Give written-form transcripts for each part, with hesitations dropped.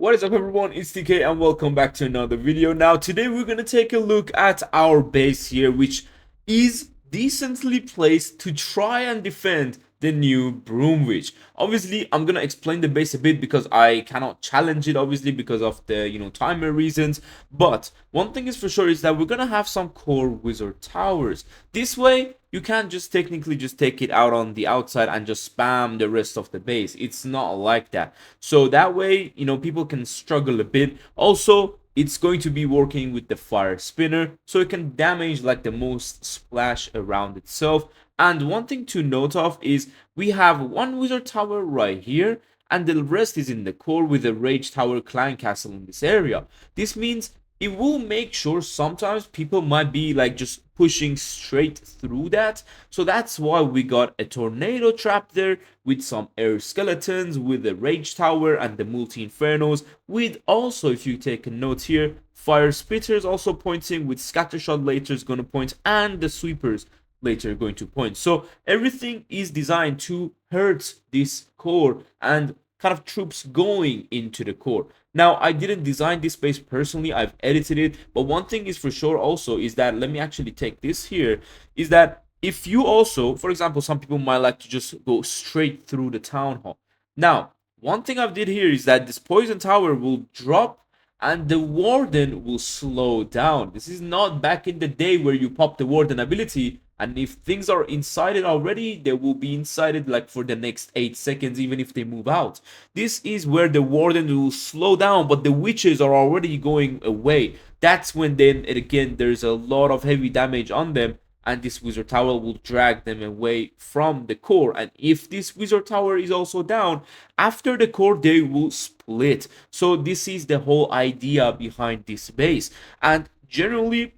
What is up everyone, it's TK and welcome back to another video. Now today we're going to take a look at our base here, which is decently placed to try and defend the new Broom Witch. Obviously I'm going to explain the base a bit because I cannot challenge it, obviously because of the timer reasons. But one thing is for sure is that we're going to have some core wizard towers. This way you can't just technically just take it out on the outside and just spam the rest of the base. It's not like that. So that way, people can struggle a bit. Also, it's going to be working with the fire spinner, so it can damage like the most splash around itself. And one thing to note of is we have one wizard tower right here, and the rest is in the core with a rage tower clan castle in this area. This means it will make sure sometimes people might be like just pushing straight through that. So that's why we got a tornado trap there with some air skeletons, with the rage tower and the multi infernos, with also, if you take a note here, fire spitters also pointing, with scattershot later is going to point, and the sweepers later going to point. So everything is designed to hurt this core and kind of troops going into the core. Now, I didn't design this base personally, I've edited it, but one thing is for sure also is that, let me actually take this here, is that if you also, for example, some people might like to just go straight through the town hall. Now, one thing I've did here is that this poison tower will drop and the warden will slow down. This is not back in the day where you pop the warden ability, and if things are inside it already, they will be inside it like for the next 8 seconds, even if they move out. This is where the warden will slow down, but the witches are already going away. That's when then again there's a lot of heavy damage on them, and this wizard tower will drag them away from the core. And if this wizard tower is also down, after the core they will split. So this is the whole idea behind this base. And generally,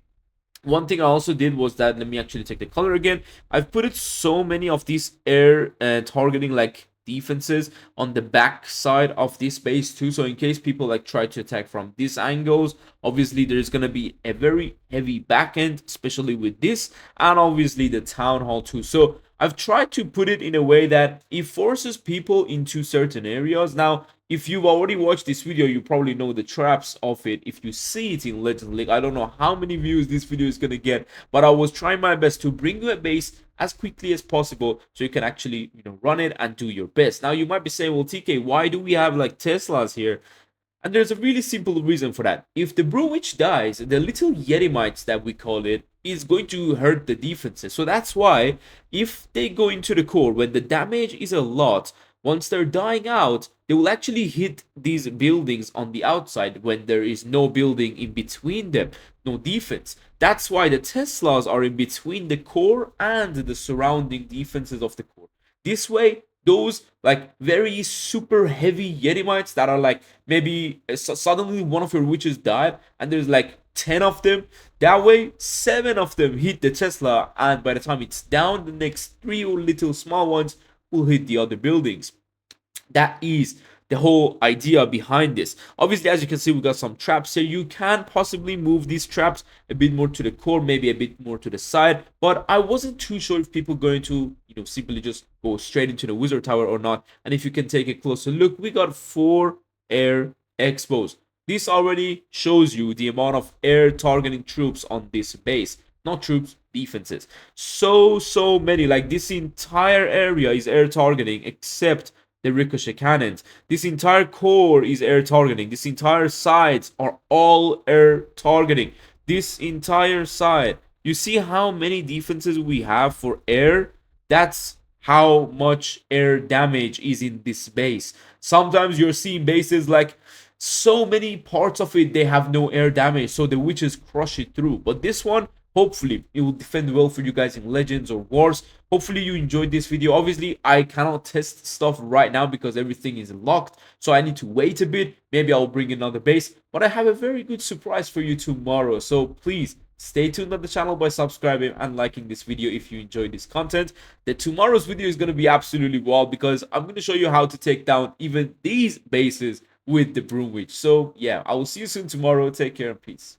one thing I also did was that, let me actually take the color again, I've put it so many of these air targeting like defenses on the back side of this base too, so in case people like try to attack from these angles, obviously there's gonna be a very heavy back end, especially with this, and obviously the town hall too. So I've tried to put it in a way that it forces people into certain areas. Now, if you've already watched this video, you probably know the traps of it. If you see it in Legends League, I don't know how many views this video is gonna get, but I was trying my best to bring you a base as quickly as possible so you can actually run it and do your best. Now you might be saying, well, TK, why do we have like Teslas here? And there's a really simple reason for that. If the Broom Witch dies, the little Yeti that we call it is going to hurt the defenses. So that's why if they go into the core, when the damage is a lot, once they're dying out, they will actually hit these buildings on the outside when there is no building in between them, no defense. That's why the Teslas are in between the core and the surrounding defenses of the core. This way, those like very super heavy Yeti that are like maybe suddenly one of your witches died and there's like 10 of them, that way 7 of them hit the Tesla, and by the time it's down, the next 3 little small ones will hit the other buildings. That is the whole idea behind this. Obviously, as you can see, we got some traps here. You can possibly move these traps a bit more to the core, maybe a bit more to the side, but I wasn't too sure if people going to simply just go straight into the wizard tower or not. And if you can take a closer look, we got 4 air expos. This already shows you the amount of air targeting troops on this base. Not troops, defenses. So many. Like, this entire area is air targeting except the ricochet cannons. This entire core is air targeting. This entire sides are all air targeting. This entire side. You see how many defenses we have for air? That's how much air damage is in this base. Sometimes you're seeing bases like so many parts of it, they have no air damage, so the witches crush it through. But this one, hopefully it will defend well for you guys in Legends or Wars. Hopefully you enjoyed this video. Obviously I cannot test stuff right now because everything is locked, so I need to wait a bit. Maybe I'll bring another base, but I have a very good surprise for you tomorrow, so please stay tuned on the channel by subscribing and liking this video if you enjoyed this content. Tomorrow's video is going to be absolutely wild because I'm going to show you how to take down even these bases with the Broom Witch. So yeah, I will see you soon tomorrow. Take care and peace.